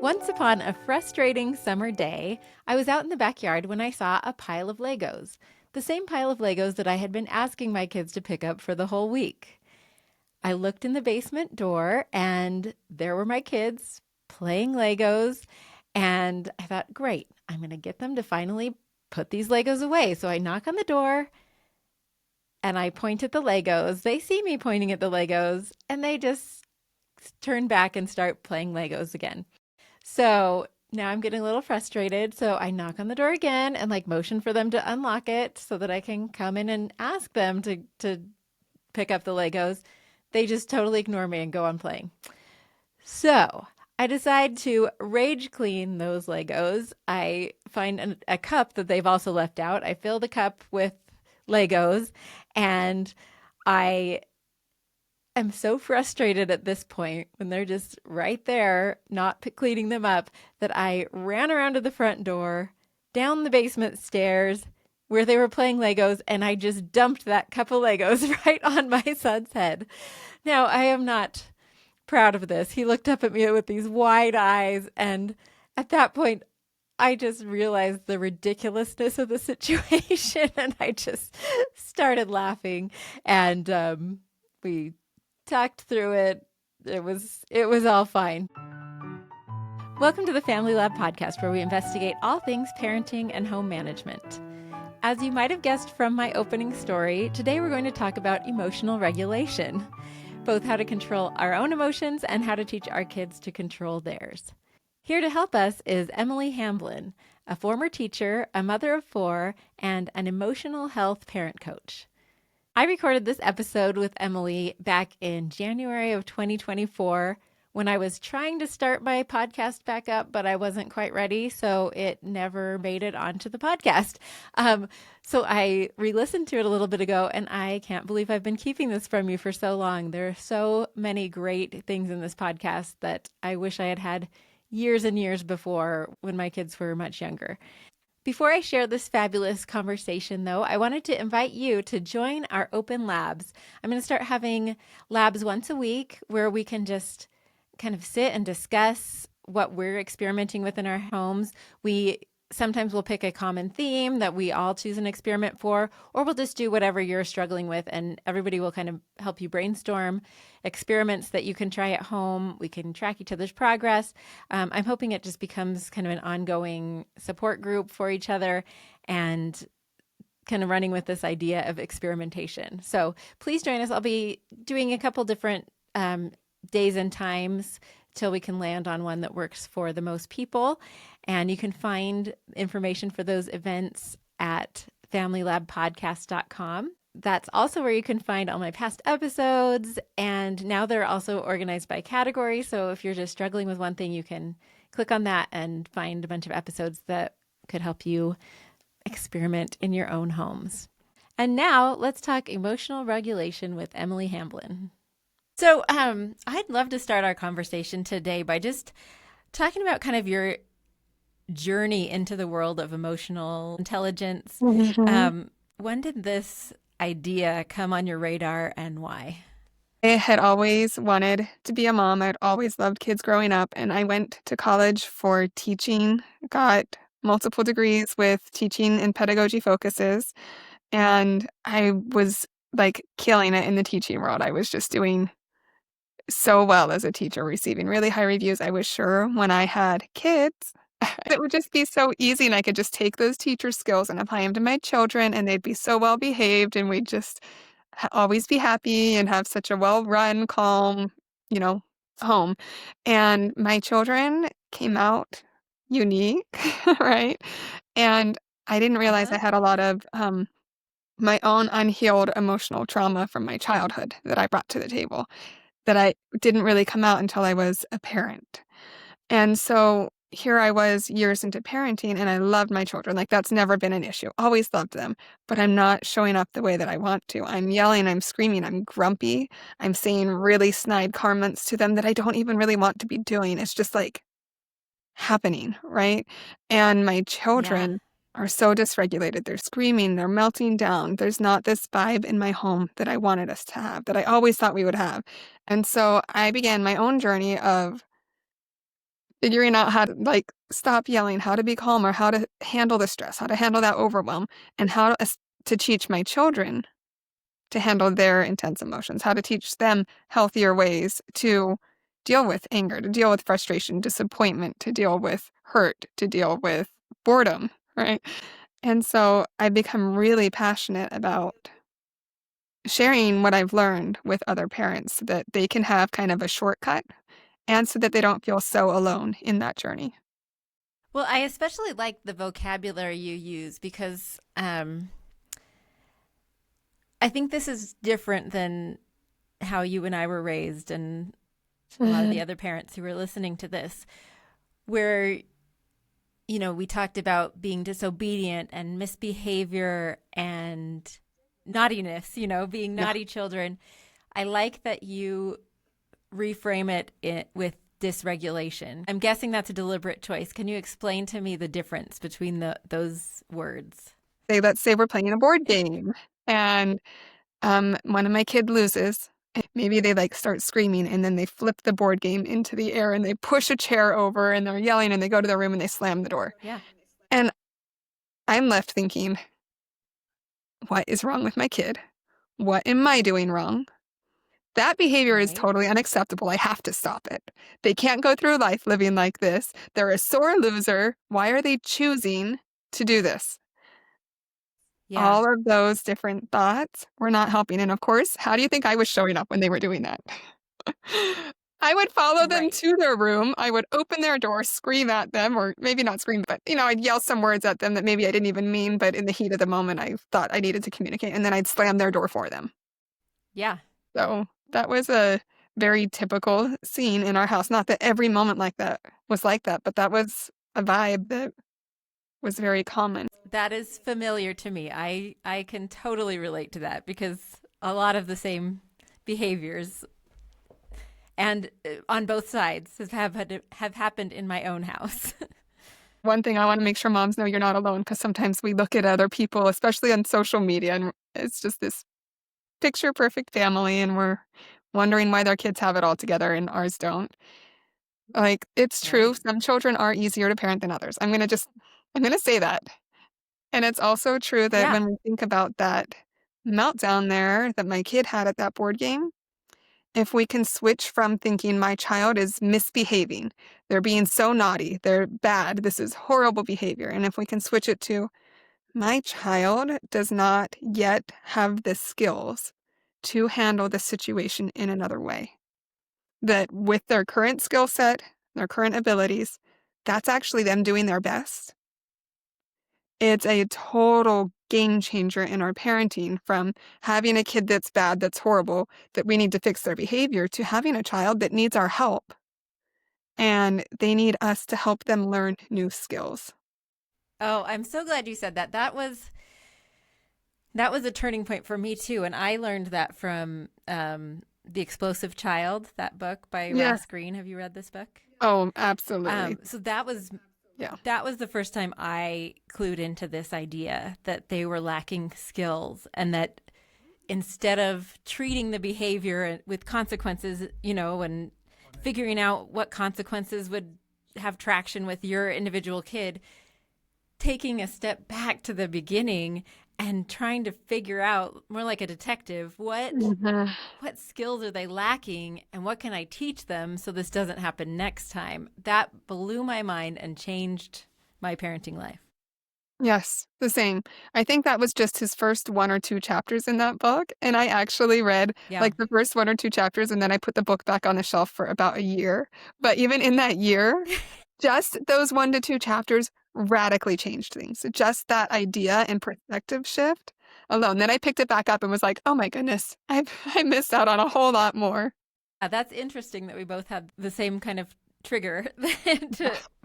Once upon a frustrating summer day, I was out in the backyard when I saw a pile of Legos. The same pile of Legos that I had been asking my kids to pick up for the whole week. I looked in the basement door and there were my kids playing Legos. And I thought, great, I'm going to get them to finally put these Legos away. So I knock on the door and I point at the Legos. They see me pointing at the Legos and they just turn back and start playing Legos again. So now I'm getting a little frustrated. So I knock on the door again and like motion for them to unlock it so that I can come in and ask them to pick up the Legos. They just totally ignore me and go on playing. So I decide to rage clean those Legos. I find a cup that they've also left out. I fill the cup with Legos and I am so frustrated at this point when they're just right there, not cleaning them up, that I ran around to the front door, down the basement stairs where they were playing Legos, and I just dumped that cup of Legos right on my son's head. Now, I am not proud of this. He looked up at me with these wide eyes, and at that point, I just realized the ridiculousness of the situation, and I just started laughing, and we talked through it. It was all fine. Welcome to the Family Lab podcast, where we investigate all things parenting and home management. As you might have guessed from my opening story, today we're going to talk about emotional regulation, both how to control our own emotions and how to teach our kids to control theirs. Here to help us is Emily Hamblin, a former teacher, a mother of 4, and an emotional health parent coach. I recorded this episode with Emily back in January of 2024 when I was trying to start my podcast back up, but I wasn't quite ready, so it never made it onto the podcast. So I re-listened to it a little bit ago, and I can't believe I've been keeping this from you for so long. There are so many great things in this podcast that I wish I had had years and years before when my kids were much younger. Before I share this fabulous conversation, though, I wanted to invite you to join our open labs. I'm going to start having labs once a week where we can just kind of sit and discuss what we're experimenting with in our homes. We sometimes will pick a common theme that we all choose an experiment for, or we'll just do whatever you're struggling with, and everybody will kind of help you brainstorm experiments that you can try at home. We can track each other's progress. I'm hoping it just becomes kind of an ongoing support group for each other and kind of running with this idea of experimentation. So please join us. I'll be doing a couple different days and times till we can land on one that works for the most people. And you can find information for those events at familylabpodcast.com. That's also where you can find all my past episodes. And now they're also organized by category. So if you're just struggling with one thing, you can click on that and find a bunch of episodes that could help you experiment in your own homes. And now let's talk emotional regulation with Emily Hamblin. So I'd love to start our conversation today by just talking about kind of your journey into the world of emotional intelligence. Mhm. When did this idea come on your radar and why? I had always wanted to be a mom. I'd always loved kids growing up, and I went to college for teaching, got multiple degrees with teaching and pedagogy focuses, and I was like killing it in the teaching world. I was just doing so well as a teacher, receiving really high reviews. I was sure when I had kids, it would just be so easy, and I could just take those teacher skills and apply them to my children, and they'd be so well behaved, and we'd just always be happy and have such a well-run, calm, you know, home. And my children came out unique, right? And I didn't realize I Uh-huh. had a lot of my own unhealed emotional trauma from my childhood that I brought to the table that I didn't really come out until I was a parent. And so here I was years into parenting, and I loved my children. Like, that's never been an issue. Always loved them. But I'm not showing up the way that I want to. I'm yelling, I'm screaming, I'm grumpy. I'm saying really snide comments to them that I don't even really want to be doing. It's just like happening, right? And my Yeah. children are so dysregulated. They're screaming, they're melting down. There's not this vibe in my home that I wanted us to have, that I always thought we would have. And so I began my own journey of Figuring out how to like stop yelling, how to be calmer, how to handle the stress, how to handle that overwhelm, and how to teach my children to handle their intense emotions, how to teach them healthier ways to deal with anger, to deal with frustration, disappointment, to deal with hurt, to deal with boredom, right? And so I become really passionate about sharing what I've learned with other parents so that they can have kind of a shortcut and so that they don't feel so alone in that journey. Well, I especially like the vocabulary you use because I think this is different than how you and I were raised, and a lot of the other parents who were listening to this, where, we talked about being disobedient and misbehavior and naughtiness, being Yeah. naughty children. I like that you reframe it with dysregulation. I'm guessing that's a deliberate choice. Can you explain to me the difference between those words? Let's say we're playing a board game and one of my kid loses. Maybe they like start screaming and then they flip the board game into the air and they push a chair over and they're yelling and they go to their room and they slam the door. Yeah. And I'm left thinking, what is wrong with my kid? What am I doing wrong? That behavior is Right. totally unacceptable. I have to stop it. They can't go through life living like this. They're a sore loser. Why are they choosing to do this? Yeah. All of those different thoughts were not helping. And of course, how do you think I was showing up when they were doing that? I would follow them Right. to their room. I would open their door, scream at them, or maybe not scream, but I'd yell some words at them that maybe I didn't even mean, but in the heat of the moment, I thought I needed to communicate, and then I'd slam their door for them. Yeah. So that was a very typical scene in our house. Not that every moment like that was like that, but that was a vibe that was very common. That is familiar to me. I can totally relate to that because a lot of the same behaviors and on both sides have happened in my own house. One thing I want to make sure moms know you're not alone because sometimes we look at other people, especially on social media, and it's just this picture perfect family, and we're wondering why their kids have it all together and ours don't. Like, it's true, Right. some children are easier to parent than others. I'm gonna say that. And it's also true that Yeah. when we think about that meltdown there that my kid had at that board game, if we can switch from thinking my child is misbehaving, they're being so naughty, they're bad, this is horrible behavior, and if we can switch it to my child does not yet have the skills to handle the situation in another way. That with their current skill set, their current abilities, that's actually them doing their best. It's a total game changer in our parenting from having a kid that's bad, that's horrible, that we need to fix their behavior, to having a child that needs our help and they need us to help them learn new skills. Oh, I'm so glad you said that. That was a turning point for me too, and I learned that from The Explosive Child, that book by Yeah. Ross Green. Have you read this book? Oh, absolutely. So Yeah. that was the first time I clued into this idea that they were lacking skills, and that instead of treating the behavior with consequences, and figuring out what consequences would have traction with your individual kid, taking a step back to the beginning and trying to figure out, more like a detective, Mhm. what skills are they lacking and what can I teach them so this doesn't happen next time. That blew my mind and changed my parenting life. Yes, the same. I think that was just his first 1 or 2 chapters in that book, and I actually read, Yeah. like, the first 1 or 2 chapters, and then I put the book back on the shelf for about a year. But even in that year, just those 1 to 2 chapters radically changed things. Just that idea and perspective shift alone. Then I picked it back up and was like, "Oh my goodness, I missed out on a whole lot more." That's interesting that we both had the same kind of trigger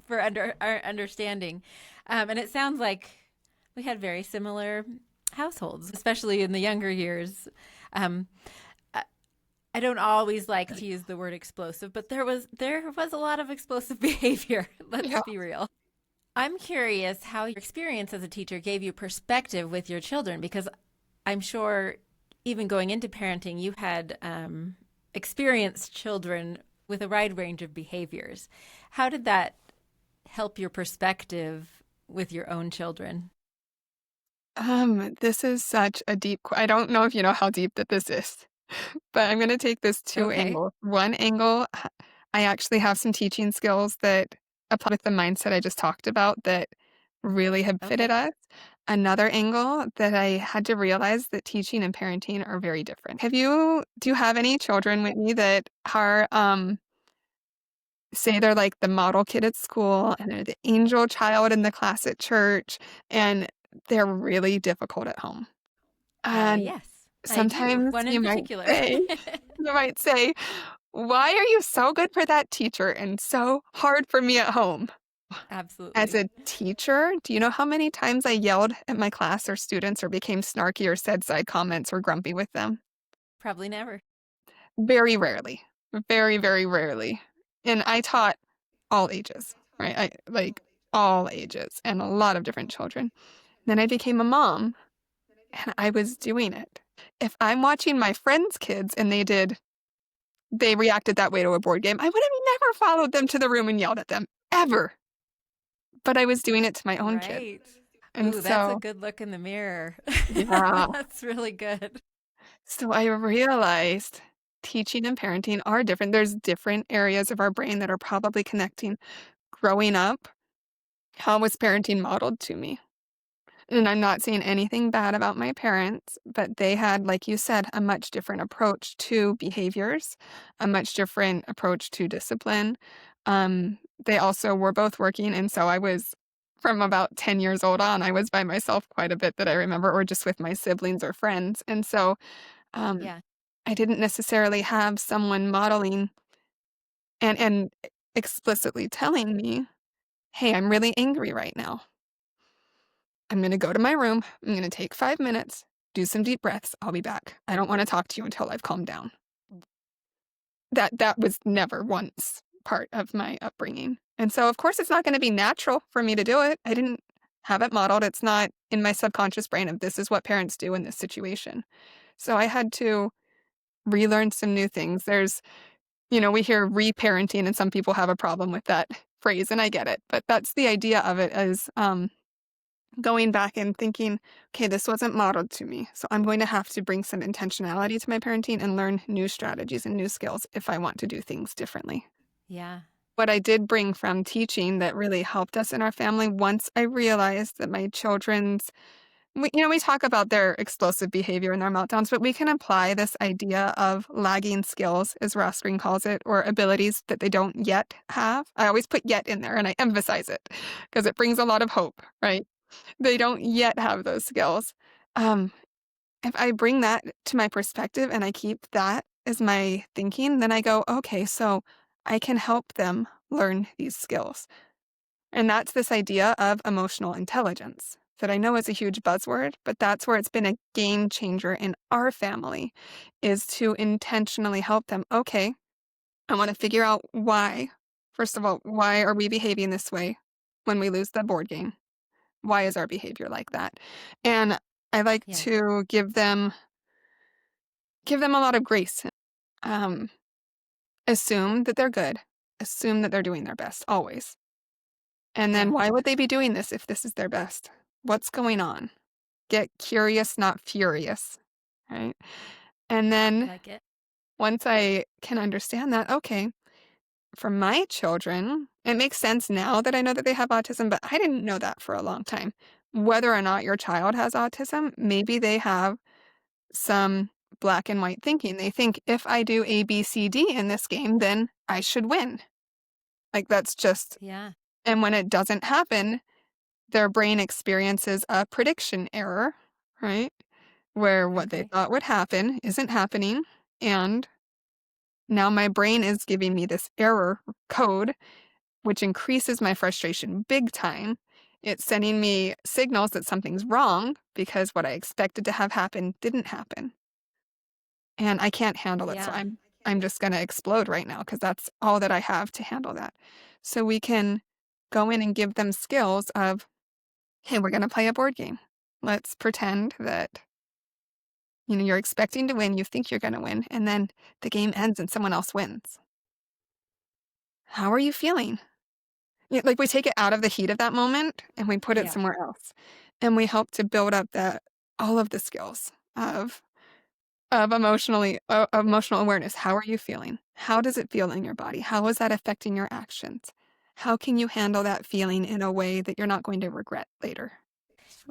for our understanding. And it sounds like we had very similar households, especially in the younger years. Um, I I don't always like to use the word explosive, but there was a lot of explosive behavior. Let's Yeah. be real. I'm curious how your experience as a teacher gave you perspective with your children, because I'm sure even going into parenting, you had experienced children with a wide range of behaviors. How did that help your perspective with your own children? This is such a I don't know if you know how deep that this is, but I'm gonna take this 2 Okay. angles. One angle, I actually have some teaching skills that apply with the mindset I just talked about that really have fitted Okay. us. Another angle that I had to realize that teaching and parenting are very different. Do you have any children, Whitney, that are, say they're like the model kid at school and they're the angel child in the class at church, and they're really difficult at home? And Yes, I do. sometimes One in particular. you might say, "Why are you so good for that teacher and so hard for me at home?" As Absolutely. a teacher, do you know how many times I yelled at my class or students or became snarky or said side comments or grumpy with them? Probably never. Very rarely. Very, very rarely. And I taught all ages, right? I like all ages and a lot of different children. Then I became a mom and I was doing it. If I'm watching my friends' kids and they reacted that way to a board game, I would have never followed them to the room and yelled at them, ever. But I was doing it to my own kids. Right. And Ooh, that's a so, good look in the mirror. yeah. That's really good. So I realized teaching and parenting are different. There's different areas of our brain that are probably connecting. Growing up, how was parenting modeled to me? And I'm not saying anything bad about my parents, but they had, like you said, a much different approach to behaviors, a much different approach to discipline. They also were both working, and so I was from about 10 years old on, I was by myself quite a bit that I remember, or just with my siblings or friends. And so um, Yeah. I didn't necessarily have someone modeling and explicitly telling me, "Hey, I'm really angry right now. I'm gonna go to my room. I'm gonna take 5 minutes, do some deep breaths. I'll be back. I don't wanna talk to you until I've calmed down." That was never once part of my upbringing. And so, of course, it's not gonna be natural for me to do it. I didn't have it modeled. It's not in my subconscious brain of this is what parents do in this situation. So I had to relearn some new things. We hear reparenting, and some people have a problem with that phrase, and I get it. But that's the idea of it is, going back and thinking, "Okay, this wasn't modeled to me, so I'm going to have to bring some intentionality to my parenting and learn new strategies and new skills if I want to do things differently." Yeah. What I did bring from teaching that really helped us in our family once I realized that my children's we talk about their explosive behavior and their meltdowns, but we can apply this idea of lagging skills, as Ross Green calls it, or abilities that they don't yet have. I always put yet in there and I emphasize it because it brings a lot of hope, right? They don't yet have those skills. Um, if I bring that to my perspective and I keep that as my thinking, then I go, okay, so I can help them learn these skills. And that's this idea of emotional intelligence that I know is a huge buzzword, but that's where it's been a game changer in our family is to intentionally help them. Okay, I want to figure out why. First of all, why are we behaving this way when we lose the board game? Why is our behavior like that? And I like Yeah. to give them a lot of grace. Um, Assume that they're good. Assume that they're doing their best always. And then Yeah. why would they be doing this if this is their best? What's going on? Get curious, not furious, right? And then Like it. once I can understand that, okay, for my children, it makes sense now that I know that they have autism, but I didn't know that for a long time. Whether or not your child has autism, maybe they have some black and white thinking. They think if I do A, B, C, D in this game, then I should win. Like that's just, Yeah. and when it doesn't happen, their brain experiences a prediction error, right? Where what they Okay. thought would happen isn't happening. And now my brain is giving me this error code, which increases my frustration big time. It's sending me signals that something's wrong because what I expected to have happen didn't happen. And I can't handle it. So Yeah. I'm just going to explode right now because that's all that I have to handle that. So we can go in and give them skills of, hey, we're going to play a board game. Let's pretend that you're expecting to win, you think you're going to win, and then the game ends and someone else wins. How are you feeling? Like, we take it out of the heat of that moment, and we put it Yeah. somewhere else, and we help to build up that all of the skills of emotional awareness. How are you feeling? How does it feel in your body? How is that affecting your actions? How can you handle that feeling in a way that you're not going to regret later?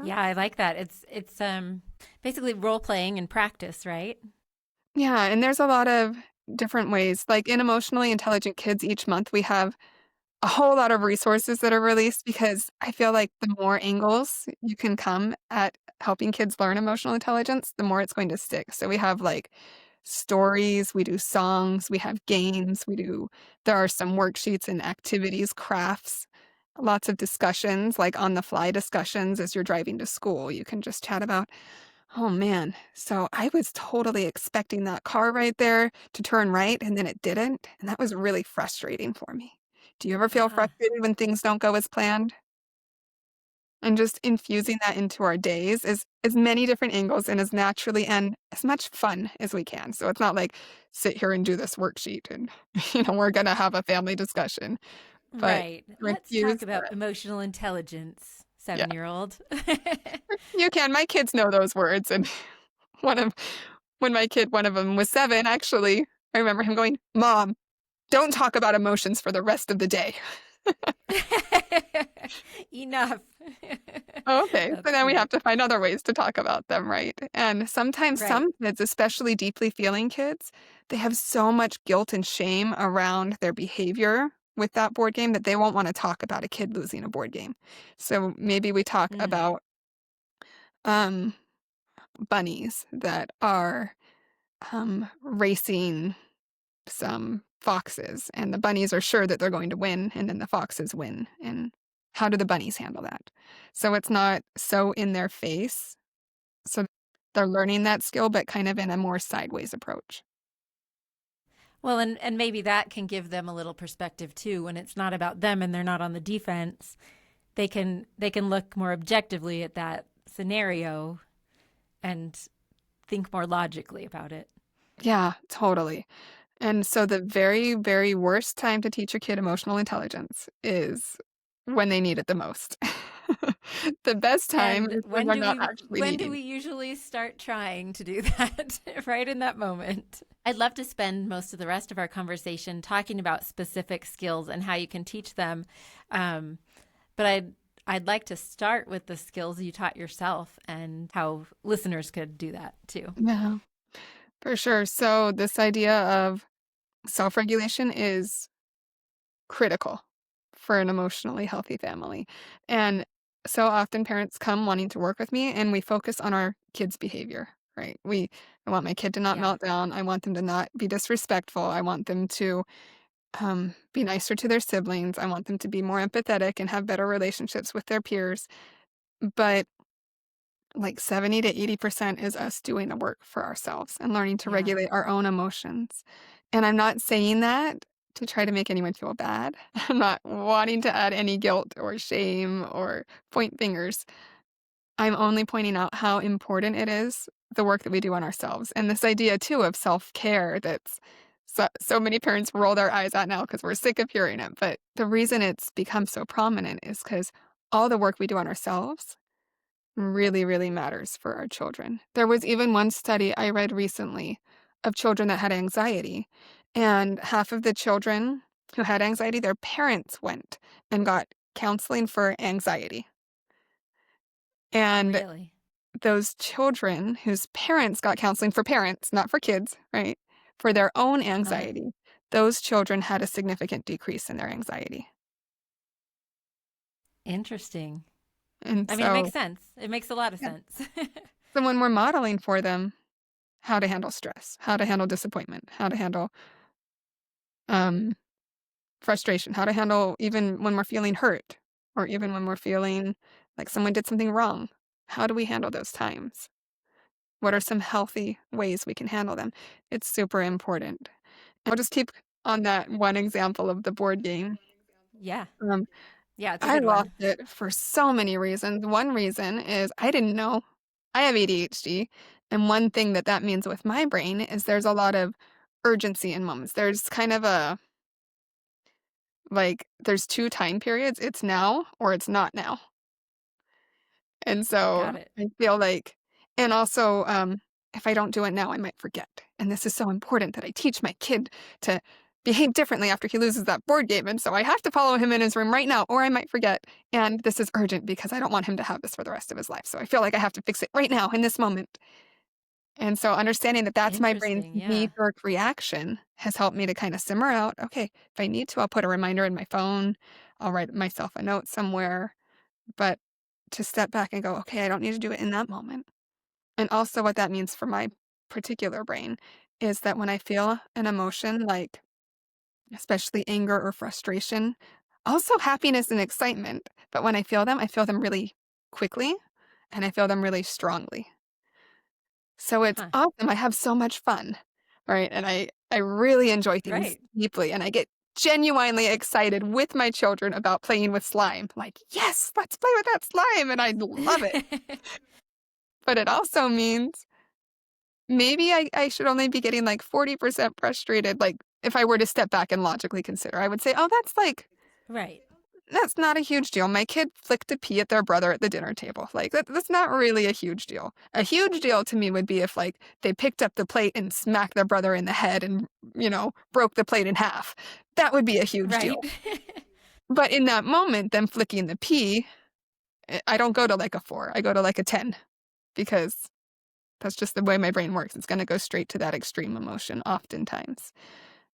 Yeah, I like that. It's basically role playing and practice, right? Yeah, and there's a lot of different ways. Like, in Emotionally Intelligent Kids, each month, we have a whole lot of resources that are released because I feel like the more angles you can come at helping kids learn emotional intelligence, the more it's going to stick. So we have like stories, we do songs, we have games, there are some worksheets and activities, crafts, lots of discussions, like on the fly discussions as you're driving to school. You can just chat about, oh man, so I was totally expecting that car right there to turn right and then it didn't. And that was really frustrating for me. Do you ever feel Ah, frustrated when things don't go as planned? And just infusing that into our days is as many different angles and as naturally and as much fun as we can. So it's not like sit here and do this worksheet and we're gonna have a family discussion. But right. to Let's talk infuse about that. emotional intelligence, Yeah. 7-year-old. You can. My kids know those words and one of when one of them was 7, actually, I remember him going, "Mom, don't talk about emotions for the rest of the day." Enough. Okay, so That's then we have cute. to find other ways to talk about them, right? And sometimes Right. some kids, especially deeply feeling kids, they have so much guilt and shame around their behavior with that board game that they won't wanna talk about a kid losing a board game. So maybe we talk Mm. about, um, bunnies that are, racing some foxes, and the bunnies are sure that they're going to win, and then the foxes win, and how do the bunnies handle that? So it's not so in their face, so they're learning that skill, but kind of in a more sideways approach. Well, and maybe that can give them a little perspective too when it's not about them and they're not on the defense. They can look more objectively at that scenario and think more logically about it. Yeah, totally. And so the very, very worst time to teach a kid emotional intelligence is when they need it the most. The best time And is when they're not actually when do needing we it. usually start trying to do that? Right in that moment. I'd love to spend most of the rest of our conversation talking about specific skills and how you can teach them. Um, but I'd like to start with the skills you taught yourself and how listeners could do that too. Yeah, for sure. So this idea of self-regulation is critical for an emotionally healthy family. And so often parents come wanting to work with me and we focus on our kids' behavior, right? I want my kid to not Yeah. melt down. I want them to not be disrespectful. I want them to be nicer to their siblings. I want them to be more empathetic and have better relationships with their peers. But like 70 to 80% is us doing the work for ourselves and learning to Yeah. regulate our own emotions. And I'm not saying that to try to make anyone feel bad. I'm not wanting to add any guilt or shame or point fingers. I'm only pointing out how important it is, the work that we do on ourselves. And this idea too of self-care that's so many parents roll their eyes at now because we're sick of hearing it. But the reason it's become so prominent is because all the work we do on ourselves really, really matters for our children. There was even one study I read recently of children that had anxiety, and half of the children who had anxiety, their parents went and got counseling for anxiety. And Really? those children whose parents got counseling for parents, not for kids, right? For their own Uh, anxiety, those children had a significant decrease in their anxiety. Interesting. And I mean, it makes so, sense. It makes a lot of yeah. sense. So when we're modeling for them how to handle stress, how to handle disappointment, how to handle um, frustration, how to handle even when we're feeling hurt or even when we're feeling like someone did something wrong. How do we handle those times? What are some healthy ways we can handle them? It's super important. I'll just keep on that one example of the board game. Yeah. Um, Yeah, it's a I good lost one. it for so many reasons. One reason is I didn't know I have ADHD. And one thing that that means with my brain is there's a lot of urgency in moments. There's kind of like, there's 2 time periods, it's now or it's not now. And so Got it. I feel like and also, if I don't do it now, I might forget. And this is so important that I teach my kid to behave differently after he loses that board game. And so I have to follow him in his room right now, or I might forget. And this is urgent because I don't want him to have this for the rest of his life. So I feel like I have to fix it right now in this moment. And so understanding that that's my brain's Interesting. Yeah. knee-jerk reaction has helped me to kind of simmer out. Okay, if I need to, I'll put a reminder in my phone. I'll write myself a note somewhere. But to step back and go, okay, I don't need to do it in that moment. And also, what that means for my particular brain is that when I feel an emotion, like especially anger or frustration, also happiness and excitement, but when I feel them really quickly and I feel them really strongly. So it's Huh. awesome. I have so much fun, right? And I really enjoy things Right. deeply, and I get genuinely excited with my children about playing with slime. Like, yes, let's play with that slime, and I love it. But it also means maybe I should only be getting like 40% frustrated. Like, if I were to step back and logically consider, I would say, oh, Right. that's not a huge deal. My kid flicked a pee at their brother at the dinner table. Like, that's not really a huge deal. A huge deal to me would be if, like, they picked up the plate and smacked their brother in the head and, broke the plate in half. That would be a huge Right. deal. But in that moment, them flicking the pee, I don't go to like a 4. I go to like a 10 because that's just the way my brain works. It's gonna go straight to that extreme emotion oftentimes.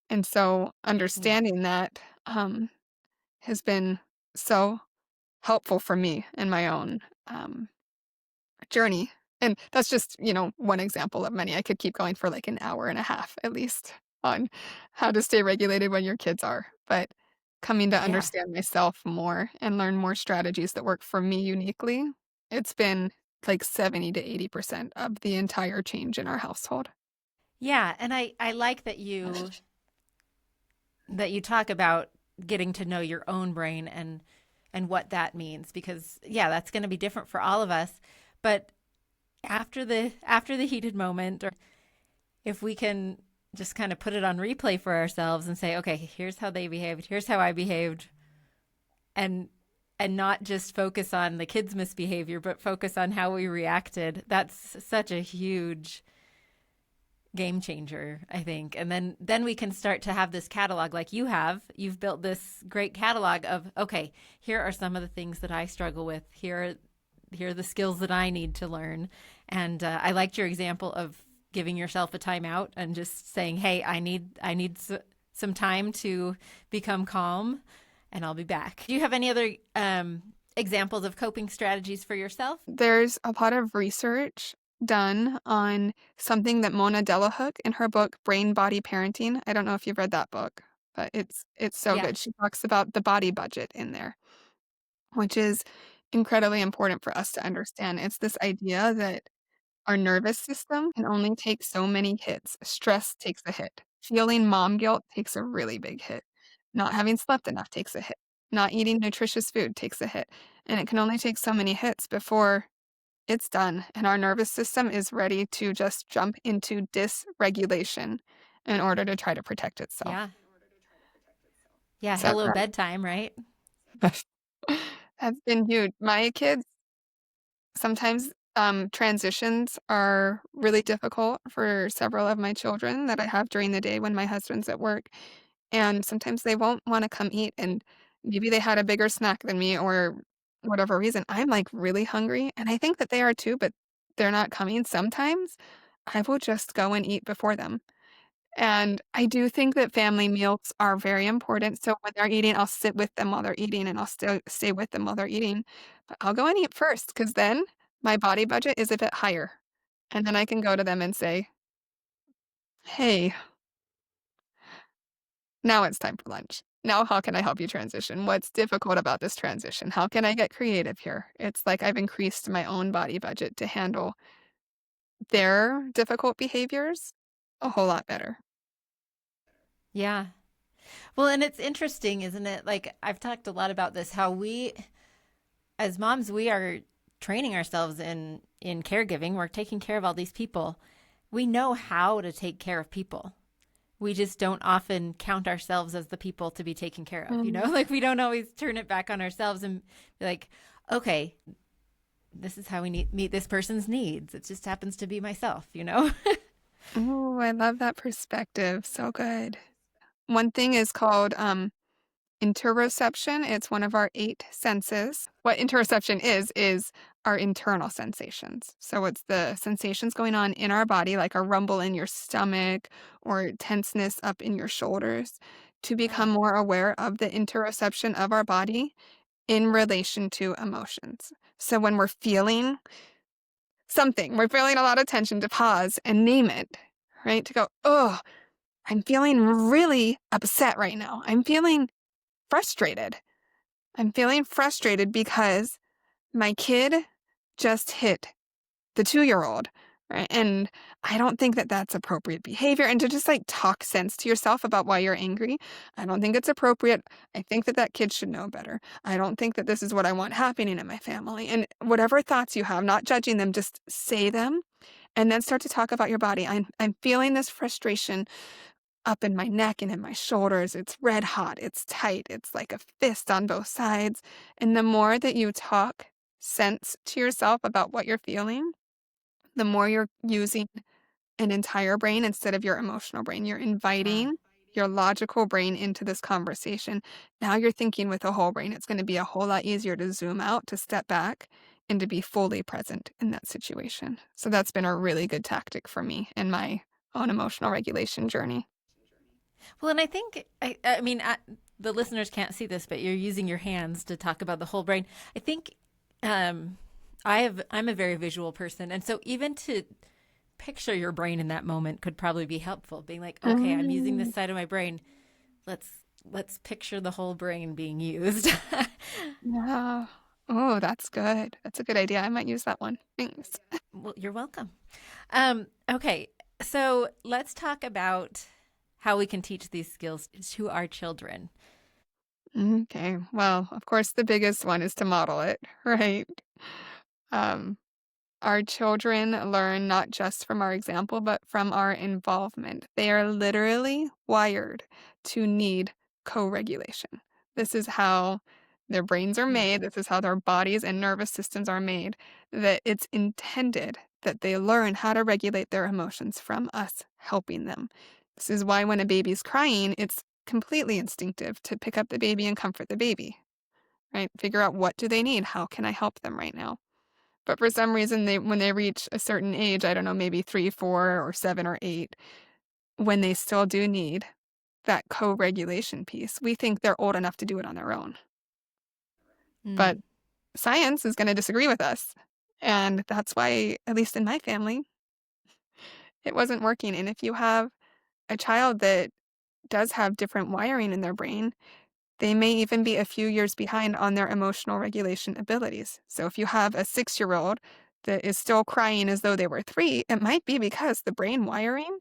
And so Yeah. understanding that, has been so helpful for me in my own, journey. And that's just, one example of many. I could keep going for like an hour and a half at least on how to stay regulated when your kids are. But coming to Yeah. understand myself more and learn more strategies that work for me uniquely, it's been like 70 to 80% of the entire change in our household. Yeah. And I like that you talk about getting to know your own brain and what that means because yeah, that's going to be different for all of us. But after the heated moment or if we can just kind of put it on replay for ourselves and say, okay, here's how they behaved, here's how I behaved, and not just focus on the kids' misbehavior, but focus on how we reacted. That's such a huge game changer, I think. And then we can start to have this catalog like you have. You've built this great catalog of okay, here are some of the things that I struggle with. Here are the skills that I need to learn. And I liked your example of giving yourself a timeout and just saying, "Hey, I need some time to become calm, and I'll be back." Do you have any other examples of coping strategies for yourself? There's a lot of research done on something that Mona Delahook in her book Brain Body Parenting. I don't know if you've read that book, but it's so Yeah, good. She talks about the body budget in there, which is incredibly important for us to understand. It's this idea that our nervous system can only take so many hits. Stress takes a hit. Feeling mom guilt takes a really big hit. Not having slept enough takes a hit. Not eating nutritious food takes a hit. And it can only take so many hits before it's done. And our nervous system is ready to just jump into dysregulation in order to try to protect itself. yeah, yeah. So Hello bedtime, right? that's been huge. My kids sometimes, transitions are really difficult for several of my children that I have during the day when my husband's at work, and sometimes they won't wanna come eat, and maybe they had a bigger snack than me or whatever reason. I'm, like, really hungry, and I think that they are too, but they're not coming. Sometimes I will just go and eat before them. And I do think that family meals are very important, so when they're eating, I'll sit with them while they're eating, and I'll still stay with them while they're eating, but I'll go and eat first, because then my body budget is a bit higher, and then I can go to them and say, "Hey, now it's time for lunch. Now how can I help you transition? What's difficult about this transition? How can I get creative here?" It's like I've increased my own body budget to handle their difficult behaviors a whole lot better. Yeah. Well, and it's interesting, isn't it? Like I've talked a lot about this, how we as moms, we are training ourselves in caregiving. We're taking care of all these people. We know how to take care of people. we just don't often count ourselves as the people to be taken care of, you know? Mhm. Like we don't always turn it back on ourselves and be like, okay, this is how we need meet this person's needs. It just happens to be myself, you know? Ooh, I love that perspective. So good. One thing is called interoception. It's one of our 8 senses. What interoception is our internal sensations. So it's the sensations going on in our body, like a rumble in your stomach or tenseness up in your shoulders, to become Ah, more aware of the interoception of our body in relation to emotions. So when we're feeling something, we're feeling a lot of tension, to pause and name it, right? To go, oh, I'm feeling really upset right now. I'm feeling frustrated. I'm feeling frustrated because my kid just hit the 2-year-old, right? And I don't think that that's appropriate behavior. And to just like talk sense to yourself about why you're angry. I don't think it's appropriate. I think that that kid should know better. I don't think that this is what I want happening in my family. And whatever thoughts you have, not judging them, just say them and then start to talk about your body. I'm feeling this frustration up in my neck and in my shoulders. It's red hot. It's tight. It's like a fist on both sides. And the more that you talk sense to yourself about what you're feeling, the more you're using an entire brain instead of your emotional brain. You're ah. inviting your logical brain into this conversation. Now you're thinking with a whole brain. It's going to be a whole lot easier to zoom out, to step back, and to be fully present in that situation. So that's been a really good tactic for me in my own emotional regulation journey. Well, and I think the listeners can't see this, but you're using your hands to talk about the whole brain. I think um, I'm a very visual person, and so even to picture your brain in that moment could probably be helpful. Being like, okay, I'm using this Mm, side of my brain. Let's let's picture the whole brain being used. yeah. Oh, that's good. That's a good idea. I might use that one. Thanks. Well, you're welcome. Okay, so let's talk about how we can teach these skills to our children. Okay. Well, of course, the biggest one is to model it, right? Um, Our children learn not just from our example, but from our involvement. They are literally wired to need co regulation. This is how their brains are Hmm. made. This is how their bodies and nervous systems are made. That it's intended that they learn how to regulate their emotions from us helping them. This is why when a baby's crying, it's completely instinctive to pick up the baby and comfort the baby, right? Figure out what do they need? How can I help them right now? But for some reason, they when they reach a certain age, I don't know, maybe 3, 4, or 7 or 8, when they still do need that co-regulation piece, we think they're old enough to do it on their own. But Mm. science is gonna disagree with us, and that's why, at least in my family, it wasn't working, and if you have a child that does have different wiring in their brain, they may even be a few years behind on their emotional regulation abilities. So if you have a 6-year-old that is still crying as though they were 3, it might be because the brain wiring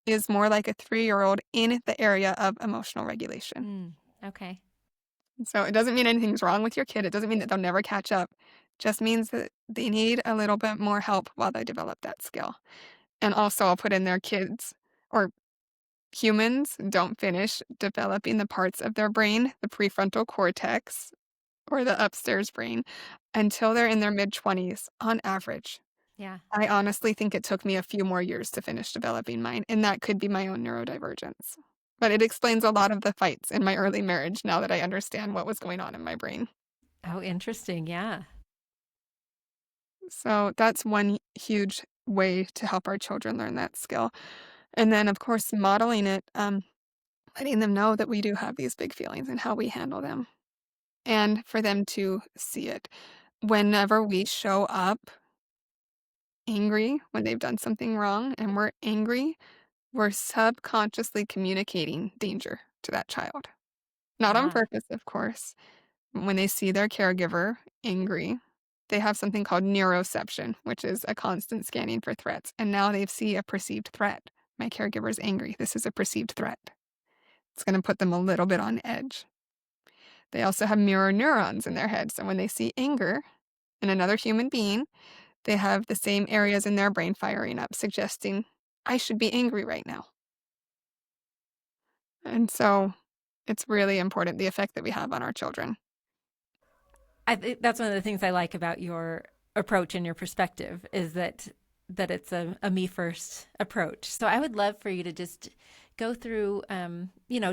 is more like a 3-year-old in the area of emotional regulation. Mm. Okay. So it doesn't mean anything's wrong with your kid. It doesn't mean that they'll never catch up. Just means that they need a little bit more help while they develop that skill. And also I'll put in their kids or humans don't finish developing the parts of their brain, the prefrontal cortex or the upstairs brain, until they're in their mid-20s on average. Yeah. I honestly think it took me a few more years to finish developing mine, and that could be my own neurodivergence. But it explains a lot of the fights in my early marriage now that I understand what was going on in my brain. Oh, interesting. Yeah. So that's one huge way to help our children learn that skill. And then, of course, modeling it, letting them know that we do have these big feelings and how we handle them, and for them to see it. Whenever we show up angry when they've done something wrong and we're angry, we're subconsciously communicating danger to that child. Not on Ah. purpose, of course. When they see their caregiver angry, they have something called neuroception, which is a constant scanning for threats. And now they see a perceived threat. My caregiver is angry. This is a perceived threat. It's going to put them a little bit on edge. They also have mirror neurons in their head. So when they see anger in another human being, they have the same areas in their brain firing up, suggesting, I should be angry right now. And so it's really important the effect that we have on our children. That's one of the things I like about your approach and your perspective is that it's a me first approach. So I would love for you to just go through,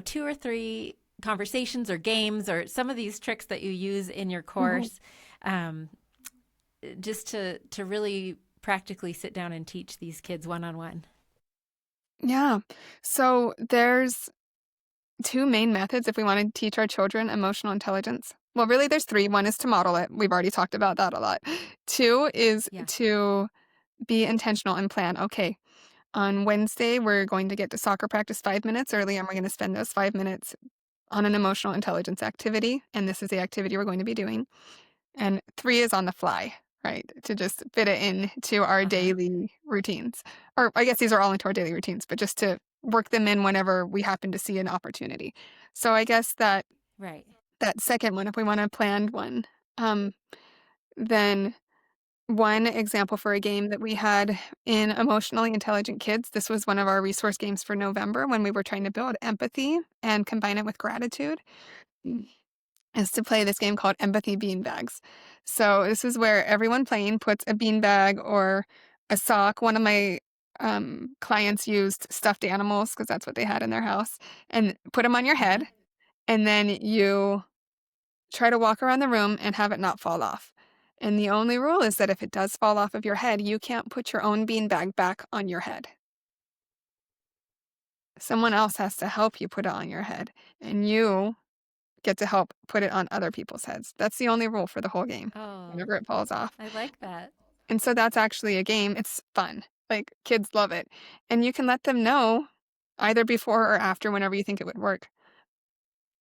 two or three conversations or games or some of these tricks that you use in your Mhm. course, um, just to really practically sit down and teach these kids one on one. Yeah. So there's two main methods if we want to teach our children emotional intelligence. Well, really, there's three. One is to model it. We've already talked about that a lot. Two is Yeah. to be intentional and plan. Okay, on Wednesday, we're going to get to soccer practice 5 minutes early, and we're going to spend those 5 minutes on an emotional intelligence activity. And this is the activity we're going to be doing. And three is on the fly, right? To just fit it into our Uh huh. daily routines. Or I guess these are all into our daily routines, but just to work them in whenever we happen to see an opportunity. So I guess Right. that second one, if we want to plan one, um, then one example for a game that we had in Emotionally Intelligent Kids, this was one of our resource games for November when we were trying to build empathy and combine it with gratitude, is to play this game called Empathy Beanbags. So this is where everyone playing puts a beanbag or a sock. One of my clients used stuffed animals because that's what they had in their house, and put them on your Uh huh. head, and then you try to walk around the room and have it not fall off. And the only rule is that if it does fall off of your head, you can't put your own beanbag back on your head. Someone else has to help you put it on your head, and you get to help put it on other people's heads. That's the only rule for the whole game Oh, whenever it falls off. I like that. And so that's actually a game. It's fun. Like, kids love it. And you can let them know either before or after whenever you think it would work.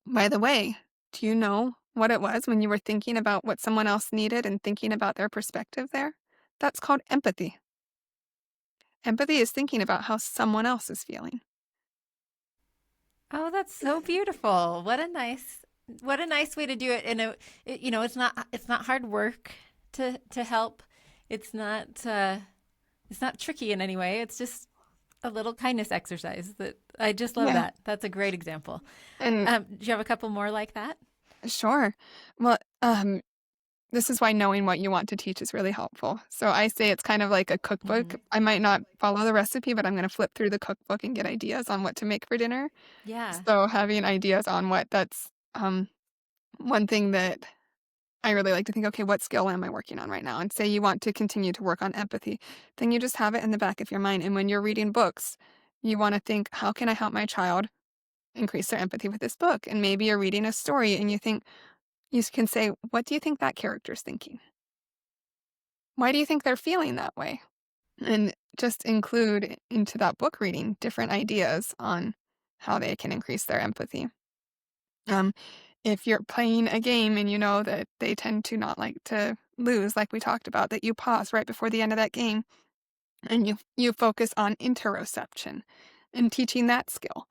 By the way, do you know what it was when you were thinking about what someone else needed and thinking about their perspective there? That's called empathy. Empathy is thinking about how someone else is feeling. Oh, that's so beautiful. What a nice way to do it. And it's not hard work to help. It's not it's not tricky in any way. It's just a little kindness exercise that I just love Yeah. that. That's a great example. And Do you have a couple more like that? sure. Well, this is why knowing what you want to teach is really helpful. So I say it's kind of like a cookbook. Hmm. I might not follow the recipe, but I'm going to flip through the cookbook and get ideas on what to make for dinner. Yeah. So having ideas on that's one thing that I really like to think, okay, what skill am I working on right now? And say you want to continue to work on empathy, then you just have it in the back of your mind. And when you're reading books, you want to think, how can I help my child increase their empathy with this book? And maybe you're reading a story and you think, you can say, what do you think that character's thinking? Why do you think they're feeling that way? And just include into that book reading different ideas on how they can increase their empathy. Um, if you're playing a game and you know that they tend to not like to lose, like we talked about, that you pause right before the end of that game and you focus on interoception and teaching that skill.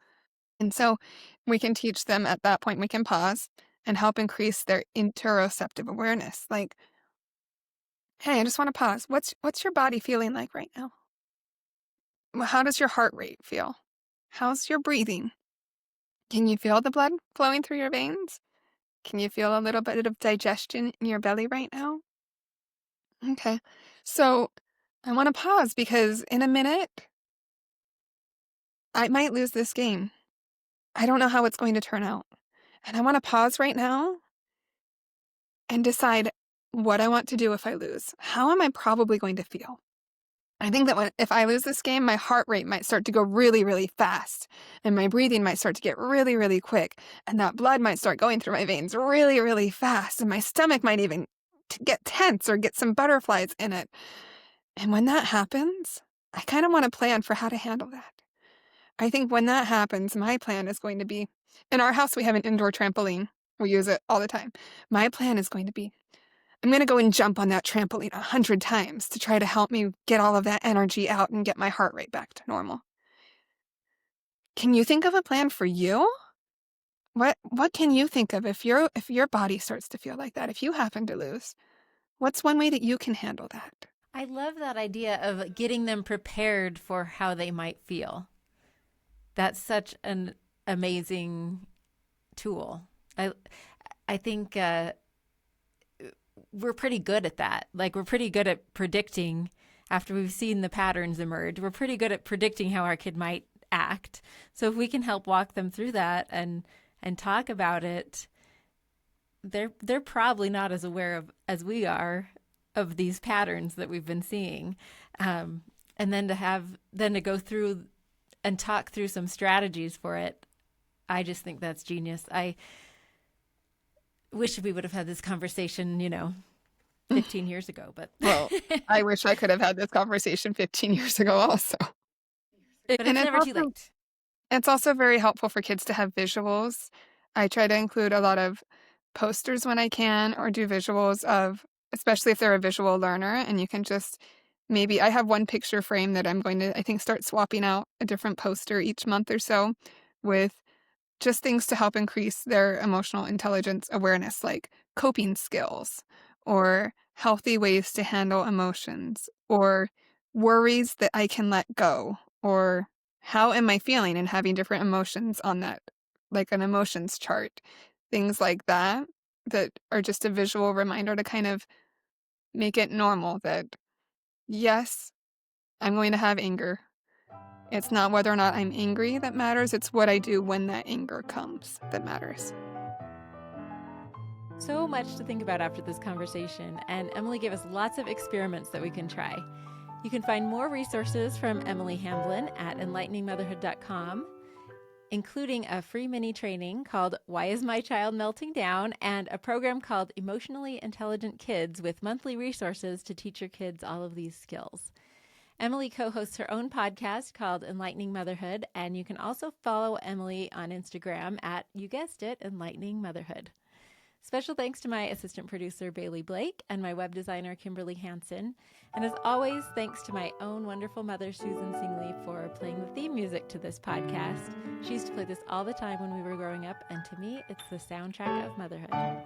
And so we can teach them at that point, we can pause and help increase their interoceptive awareness. Like, hey, I just want to pause. What's your body feeling like right now? How does your heart rate feel? How's your breathing? Can you feel the blood flowing through your veins? Can you feel a little bit of digestion in your belly right now? Okay. So I want to pause because in a minute, I might lose this game. I don't know how it's going to turn out. And I want to pause right now and decide what I want to do if I lose. How am I probably going to feel? I think that if I lose this game, my heart rate might start to go really, really fast, and my breathing might start to get really, really quick, and that blood might start going through my veins really, really fast, and my stomach might even get tense or get some butterflies in it. And when that happens, I kind of want to plan for how to handle that. I think when that happens, my plan is going to be in our house, we have an indoor trampoline. We use it all the time. My plan is going to be I'm going to go and jump on that trampoline 100 times to try to help me get all of that energy out and get my heart rate back to normal. Can you think of a plan for you? What can you think of if your body starts to feel like that? If you happen to lose, what's one way that you can handle that? I love that idea of getting them prepared for how they might feel. That's such amazing tool. I think we're pretty good at that. Like, we're pretty good at predicting after we've seen the patterns emerge. We're pretty good at predicting how our kid might act. So if we can help walk them through that and talk about it, they're probably not as aware of as we are of these patterns that we've been seeing. And then to go through and talk through some strategies for it, I just think that's genius. I wish we would have had this conversation, 15 years ago, but Well, I wish I could have had this conversation 15 years ago also. but And it's never too late. it's also very helpful for kids to have visuals. I try to include a lot of posters when I can, or do visuals of, especially if they're a visual learner, and you can just maybe I have one picture frame that I'm going to, I think, start swapping out a different poster each month or so with just things to help increase their emotional intelligence awareness, like coping skills or healthy ways to handle emotions or worries that I can let go, or how am I feeling and having different emotions on that, like an emotions chart, things like that, that are just a visual reminder to kind of make it normal that, yes, I'm going to have anger. It's not whether or not I'm angry that matters, it's what I do when that anger comes that matters. So much to think about after this conversation, and Emily gave us lots of experiments that we can try. You can find more resources from Emily Hamblin at enlighteningmotherhood.com, including a free mini training called Why Is My Child Melting Down? And a program called Emotionally Intelligent Kids with monthly resources to teach your kids all of these skills. Emily co-hosts her own podcast called Enlightening Motherhood, and you can also follow Emily on Instagram at, you guessed it, Enlightening Motherhood. Special thanks to my assistant producer, Bailey Blake, and my web designer, Kimberly Hansen. And as always, thanks to my own wonderful mother, Susan Singley, for playing the theme music to this podcast. She used to play this all the time when we were growing up, and to me, it's the soundtrack of motherhood.